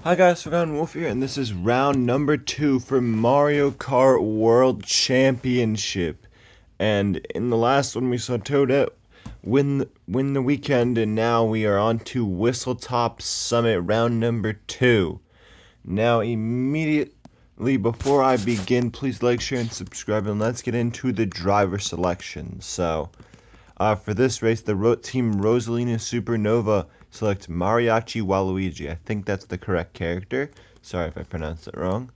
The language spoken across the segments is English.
Hi guys, Forgotten Wolf here, and this is round number 2 for Mario Kart World Championship. And in the last one we saw Toadette win the weekend, and now we are on to Whistletop Summit round number 2. Now immediately before I begin, please like, share, and subscribe, and let's get into the driver selection. So, for this race, the team Rosalina Supernova select Mariachi Waluigi. I think that's the correct character. Sorry if I pronounced it wrong.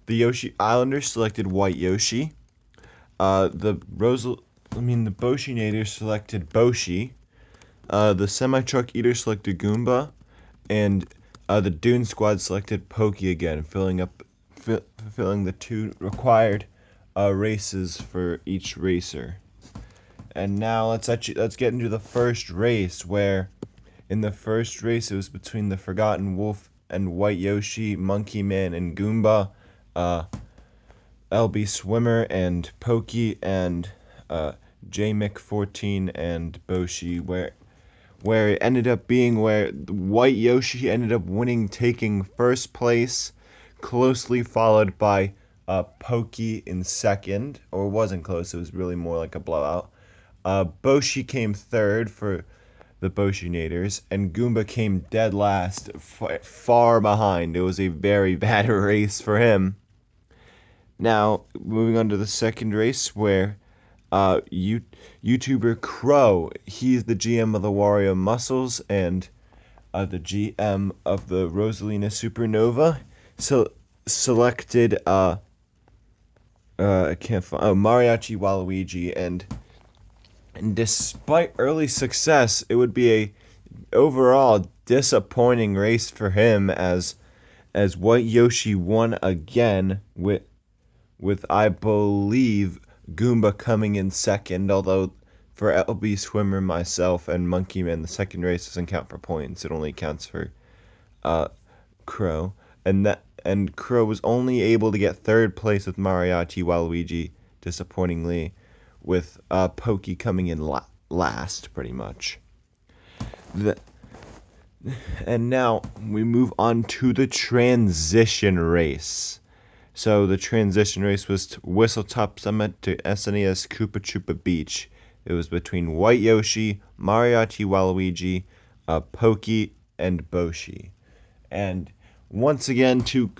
The Yoshi Islanders selected White Yoshi. The Boshinators selected Boshi. The Semi-Truck Eaters selected Goomba. And the Dune Squad selected Pokey again, fulfilling the 2 required races for each racer. And now let's get into the first race, where in the first race it was between the Forgotten Wolf and White Yoshi, Monkey Man and Goomba, LB Swimmer and Pokey, and JMick14 and Boshi, where it ended up being where White Yoshi ended up winning, taking first place, closely followed by Pokey in second. Or it wasn't close, it was really more like a blowout. Boshi came third for the Boshinators, and Goomba came dead last, far behind. It was a very bad race for him. Now, moving on to the second race, where YouTuber Crow, he's the GM of the Wario Muscles and the GM of the Rosalina Supernova, selected Mariachi Waluigi, and despite early success, it would be a overall disappointing race for him, as White Yoshi won again, with I believe Goomba coming in second, although for LB Swimmer, myself, and Monkey Man, the second race doesn't count for points. It only counts for Crow. And Crow was only able to get third place with Mariachi Waluigi, disappointingly, with Pokey coming in last, pretty much. And now we move on to the transition race. So the transition race was Whistletop Summit to SNES Koopa Troopa Beach. It was between White Yoshi, Mariachi Waluigi, Pokey, and Boshi. And once again, to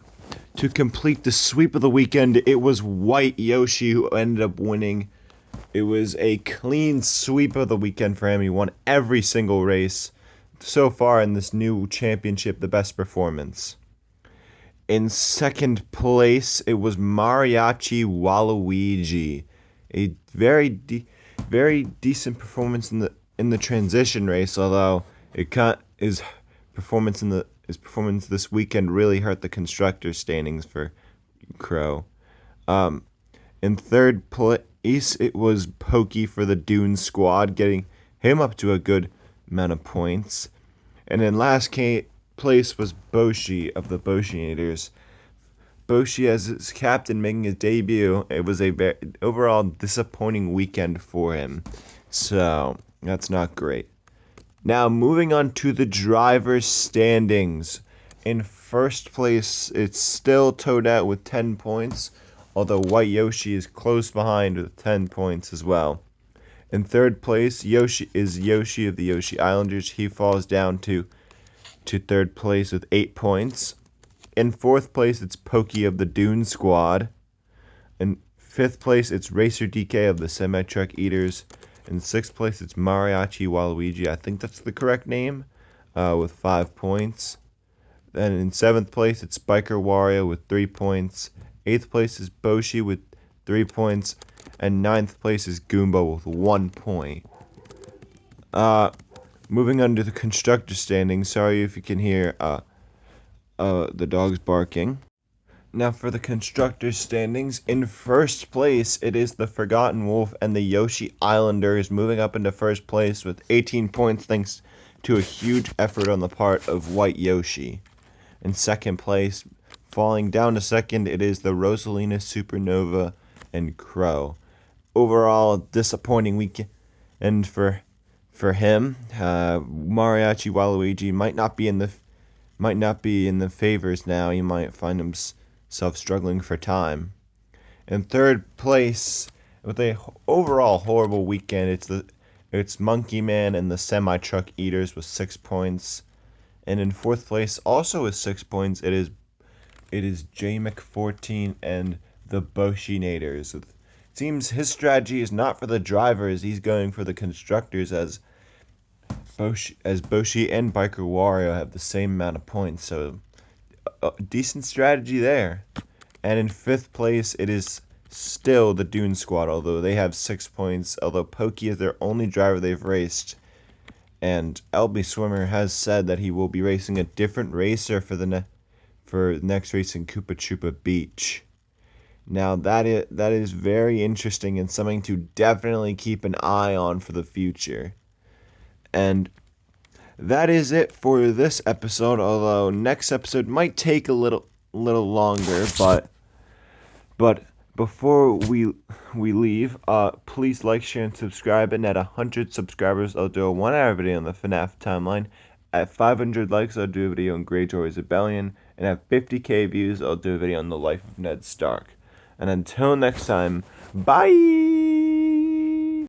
complete the sweep of the weekend, it was White Yoshi who ended up winning. It was a clean sweep of the weekend for him. He won every single race so far in this new championship, the best performance. In second place, it was Mariachi Waluigi. A very decent performance in the transition race, although his performance this weekend really hurt the constructor standings for Crow. In third place, it was Pokey for the Dune Squad, getting him up to a good amount of points. And in last place was Boshi of the Boshinators. Boshi as his captain, making his debut. It was a very overall disappointing weekend for him, so that's not great. Now moving on to the driver's standings. In first place, it's still Toadette with 10 points, although White Yoshi is close behind with 10 points as well. In third place, Yoshi of the Yoshi Islanders. He falls down to third place with 8 points. In fourth place, it's Pokey of the Dune Squad. In fifth place, it's Racer DK of the Semi-Truck Eaters. In sixth place, it's Mariachi Waluigi. I think that's the correct name, with 5 points. Then in seventh place, it's Biker Wario with 3 points. Eighth place is Boshi with 3 points. And ninth place is Goomba with 1 point. Moving on to the constructor standings. Sorry if you can hear the dogs barking. Now for the constructor standings, in first place it is the Forgotten Wolf and the Yoshi Islanders, moving up into first place with 18 points thanks to a huge effort on the part of White Yoshi. In second place, falling down to second, it is the Rosalina Supernova and Crow. Overall, disappointing weekend for him. Mariachi Waluigi might not be in the might not be in the favors now. He might find himself struggling for time. In third place, with a overall horrible weekend, it's Monkey Man and the Semi Truck Eaters with 6 points. And in fourth place, also with 6 points, it is J Mc14 and the Boshinators. It seems his strategy is not for the drivers; he's going for the constructors, as Boshi and Biker Wario have the same amount of points. So, a decent strategy there. And in fifth place, it is still the Dune Squad, although they have 6 points. Although Pokey is their only driver they've raced. And LB Swimmer has said that he will be racing a different racer for next race in Koopa Troopa Beach. Now that is very interesting and something to definitely keep an eye on for the future. And that is it for this episode, although next episode might take a little longer, but before we leave, please like, share, and subscribe. And at 100 subscribers, I'll do a 1-hour video on the FNAF Timeline. At 500 likes, I'll do a video on Greyjoy's Rebellion. And at 50k views, I'll do a video on the life of Ned Stark. And until next time, bye!